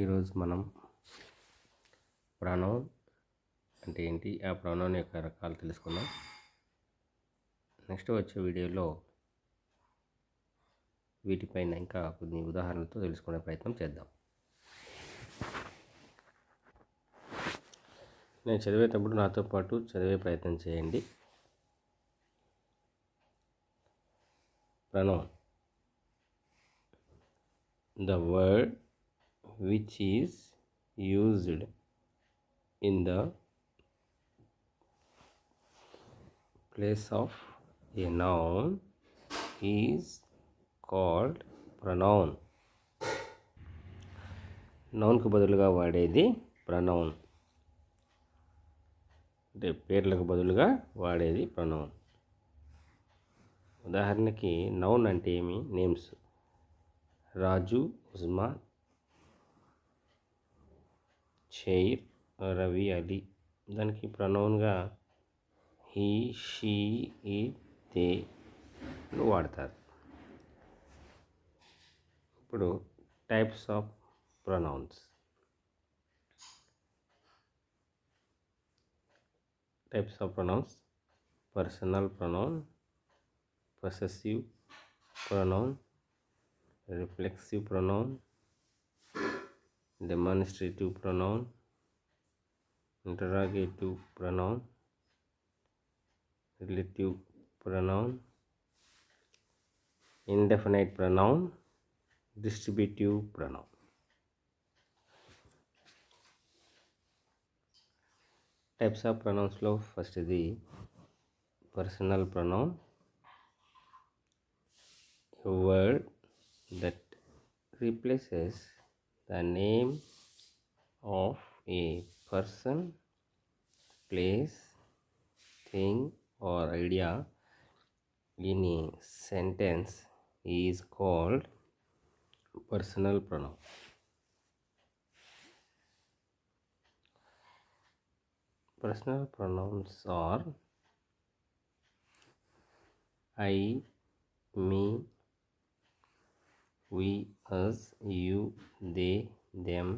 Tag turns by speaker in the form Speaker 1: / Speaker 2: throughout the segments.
Speaker 1: ఈరోజు మనం ప్రొనౌన్ అంటే ఏంటి, ఆ ప్రొనౌన్ యొక్క రకాలు తెలుసుకుందాం. నెక్స్ట్ వచ్చే వీడియోలో వీటిపైన ఇంకా కొన్ని ఉదాహరణలతో తెలుసుకునే ప్రయత్నం చేద్దాం. నేను చదివేటప్పుడు నాతో పాటు చదివే ప్రయత్నం చేయండి. Pronoun, the word which is used in the place of a noun is called pronoun. నౌన్కు బదులుగా వాడేది ప్రొనౌన్, అంటే పేర్లకు బదులుగా వాడేది ప్రొనౌన్. ఉదాహరణకి నౌన్ అంటే ఏమి? నేమ్స్. రాజు, ఉస్మాన్, షైర్, రవి, అలీ. దానికి ప్రొనౌన్గా హీ, షీ, ఇట్, దే వాడతారు. ఇప్పుడు types of pronouns. Types of pronouns: personal pronoun, possessive pronoun, reflexive pronoun, demonstrative pronoun, interrogative pronoun, relative pronoun, indefinite pronoun, distributive pronoun. Types of ప్రొనౌన్స్లో first ఇది personal pronoun. A word that replaces the name of a person, place, thing or idea in a sentence is called personal pronoun. Personal pronouns are I, me, we, us, you, they, them,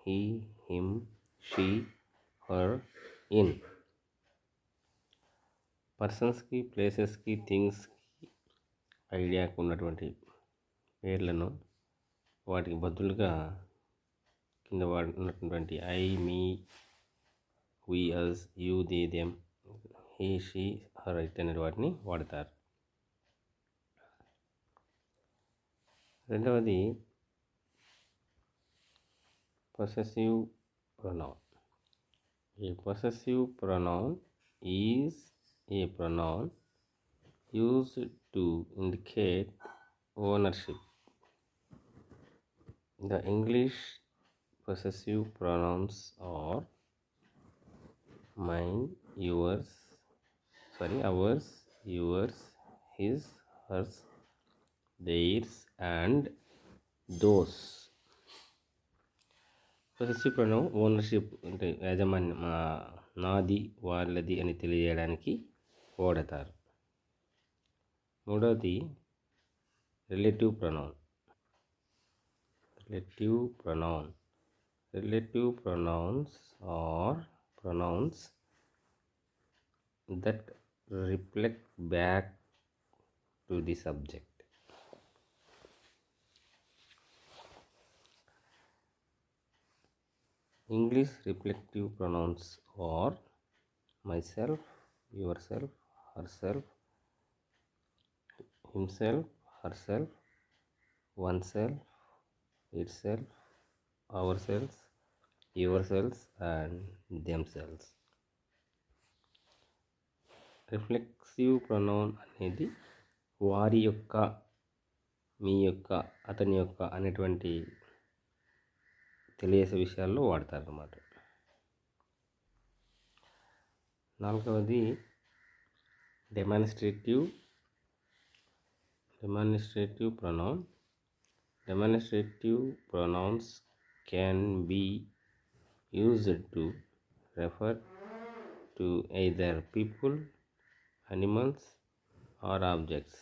Speaker 1: he, him, she, her, in. పర్సన్స్కి, ప్లేసెస్కి, థింగ్స్కి, ఐడియాకి ఉన్నటువంటి పేర్లను వాటికి బదులుగా కింద వాడినటువంటి I, me, we, us, you, they, them, he, she, her, it అనే వాటిని వాడతారు. రెండవది possessive pronoun. A possessive pronoun is a pronoun used to indicate ownership. The English possessive pronouns are mine, yours, ours, yours, his, hers, theirs and those. Possessive pronoun ownership అంటే యాజమాన్యం, నాది, వాళ్ళది అని తెలియజేయడానికి వాడతారు. మూడవది relative pronoun. Relative pronoun. Relative pronouns are pronouns that reflect back to the subject. English reflective pronouns are myself, yourself, herself, himself, herself, oneself, itself, ourselves, yourselves and themselves. Reflexive pronoun అనేది వారి యొక్క, మీ యొక్క, అతని యొక్క అనేటువంటి తెలియసే విషయాల్లో వాడతారు అన్నమాట. నాలుగవది demonstrative pronoun. Demonstrative pronouns can be used to refer to either people, animals or objects.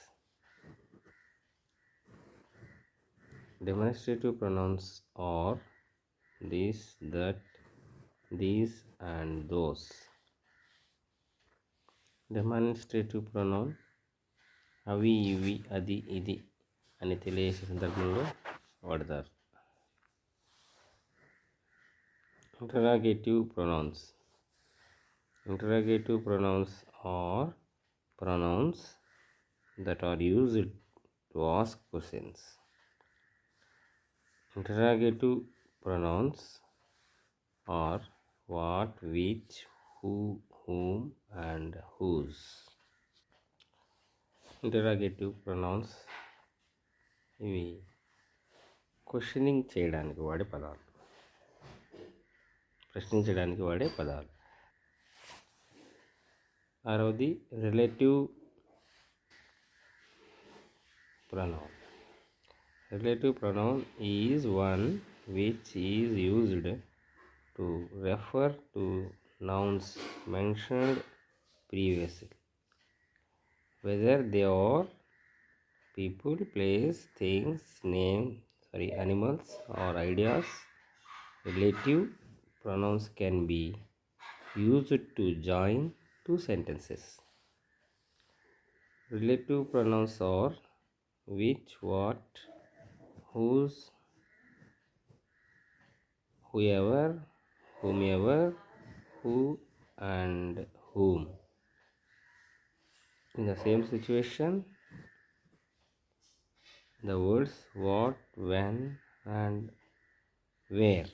Speaker 1: Demonstrative pronouns are this, that, these and those. Demonstrative pronoun అవి, ఇవి, అది, ఇది అని తెలియజేసే సందర్భంలో వాడతారు. Interrogative pronouns. Interrogative pronouns are pronouns that are used to ask questions. Interrogative pronouns are what, which, who, whom and whose. Interrogative pronouns ఇవి questioning చేయడానికి వాడే పదాలు, ప్రశ్నించడానికి వాడే పదాలు. ఆరవది relative pronoun. Relative pronoun is one which is used to refer to nouns mentioned previously, whether they are people, place, things, animals or ideas. Relative pronouns can be used to join two sentences. Relative pronouns are which, what, whose, whoever, whomever, who and whom. In the same situation, the words what, when and where.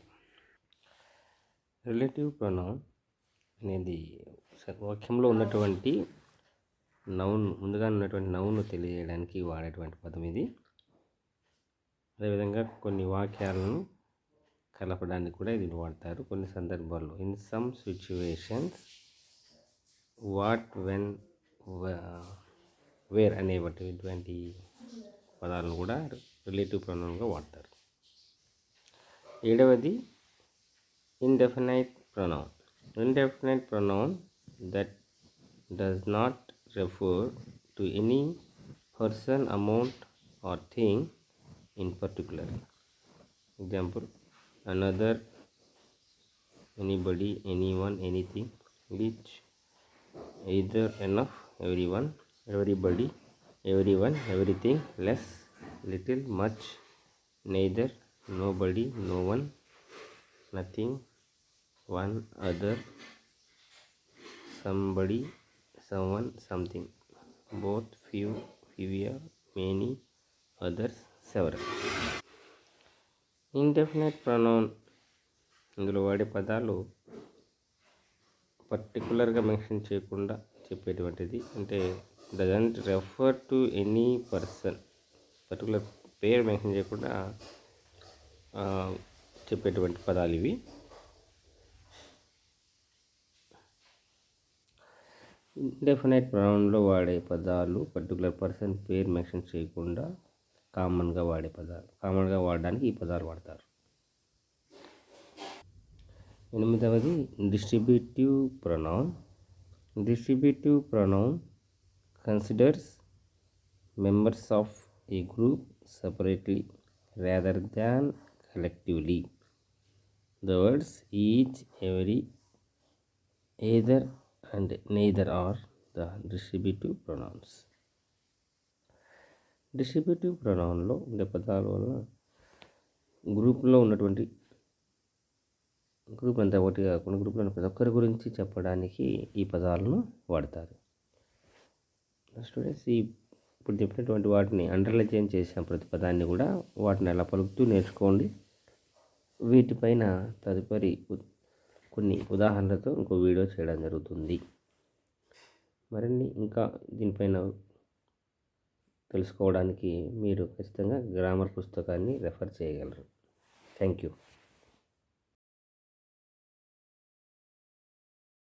Speaker 1: Relative pronoun అనేది వాక్యంలో ఉన్నటువంటి noun, ముందుగా ఉన్నటువంటి నౌన్ను తెలియజేయడానికి వాడేటువంటి పదం ఇది. అదేవిధంగా కొన్ని వాక్యాలను కలపడానికి కూడా ఇది వాడతారు కొన్ని సందర్భాల్లో. In some situations what, when, where అనేటువంటి పదాలను కూడా రిలేటివ్ ప్రొనౌన్గా వాడతారు. ఏడవది indefinite pronoun. Indefinite pronoun that does not refer to any person, amount or thing in particular. Example another, anybody, anyone, anything, each, either, enough, everyone, everybody, everyone, everything, less, little, much, neither, nobody, no one, nothing, one, other, somebody, someone, something, both, few, fewer, many, others, several. Indefinite pronoun ఇందులో వాడే పదాలు పర్టికులర్గా mention చేయకుండా చెప్పేటువంటిది. అంటే doesn't refer to any person, particular పేరు mention చేయకుండా చెప్పేటువంటి పదాలు ఇవి. ఇండెఫినైట్ ప్రొనౌన్లో వాడే పదాలు పర్టికులర్ పర్సన్ పేరు మెన్షన్ చేయకుండా కామన్గా వాడే పదాలు, కామన్గా వాడడానికి ఈ పదాలు వాడతారు. ఎనిమిదవది distributive pronoun. Distributive pronoun considers members of a group separately rather than collectively. The words each, every, either and neither are the distributive pronouns. Distributive ప్రొనౌన్లో ఉండే పదాల వల్ల గ్రూప్లో ఉన్నటువంటి గ్రూప్ అంతా ఒకటి కాకుండా గ్రూప్లో ఉన్న ప్రతి ఒక్కరి గురించి చెప్పడానికి ఈ పదాలను వాడతారు. స్టూడెంట్స్, ఇప్పుడు చెప్పినటువంటి వాటిని అండర్లైన్ చేసిన ప్రతి పదాన్ని కూడా వాటిని ఎలా పలుకుతూ నేర్చుకోండి. వీటిపైన తదుపరి కొన్ని ఉదాహరణలతో ఇంకో వీడియో చేయడం జరుగుతుంది. మరిన్ని ఇంకా దీనిపైన తెలుసుకోవడానికి మీరు ఖచ్చితంగా గ్రామర్ పుస్తకాన్ని రెఫర్ చేయగలరు. Thank you.